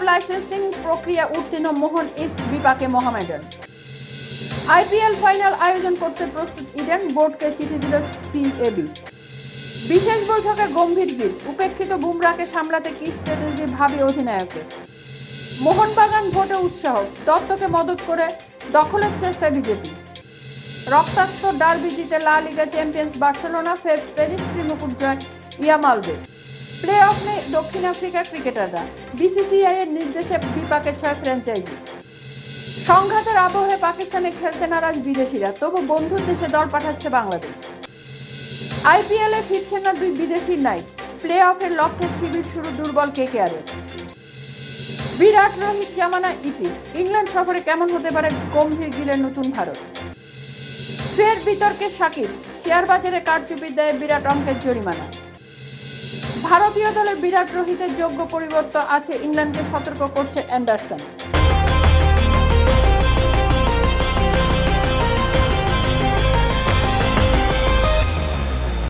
Licensing প্রক্রিয়া উত্তীর্ণ মোহন east বিপাকে মোহামেডান। আইপিএল ফাইনাল আয়োজন করতে প্রস্তুত ইডেন, বোর্ডকে চিঠি দিল সিএবি। বিশেষ বৈঠকে গম্ভীর ভিড়, উপেক্ষিত বুমরাকে সামলাতে কি স্ট্র্যাটেজি ভাবি অধিনায়কের। মোহনবাগান ভোটে উৎসাহ, দত্তকে মদত করে দখলের চেষ্টা বিজেপি। রক্তাক্ত ডার্বি জিতে লা লিগা চ্যাম্পিয়ন্স বার্সেলোনা, ফের স্প্যানিশ ত্রিমুকুট জয় ইয়ামালদের। প্লে অফ নেই দক্ষিণ আফ্রিকার ক্রিকেটাররা, বিসিসিআই এর নির্দেশে বিপাকে 6 ফ্র্যাঞ্চাইজি। সংঘাতের আবহে পাকিস্তানে খেলতে নারাজ বিদেশিরা, তবু বন্ধুর দেশে দল পাঠাচ্ছে বাংলাদেশ। আইপিএলে ফিরছে না 2 বিদেশি নাইট, প্লে অফের লক্ষ্যে শিবির শুরু দুর্বল কেকেআরের। বিরাট রোহিত জামানা ইতি, ইংল্যান্ড সফরে কেমন হতে পারে গম্ভীর গিলের নতুন ভারত। ফের বিতর্কে সাকিব, শেয়ার বাজারে কারচুপির দায়ে বিরাট অঙ্কের জরিমানা। ভারতীয় দলে বিরাট রোহিতের যোগ্য পরিবর্তন আছে, ইংল্যান্ডকে সতর্ক করছে অ্যান্ডারসন।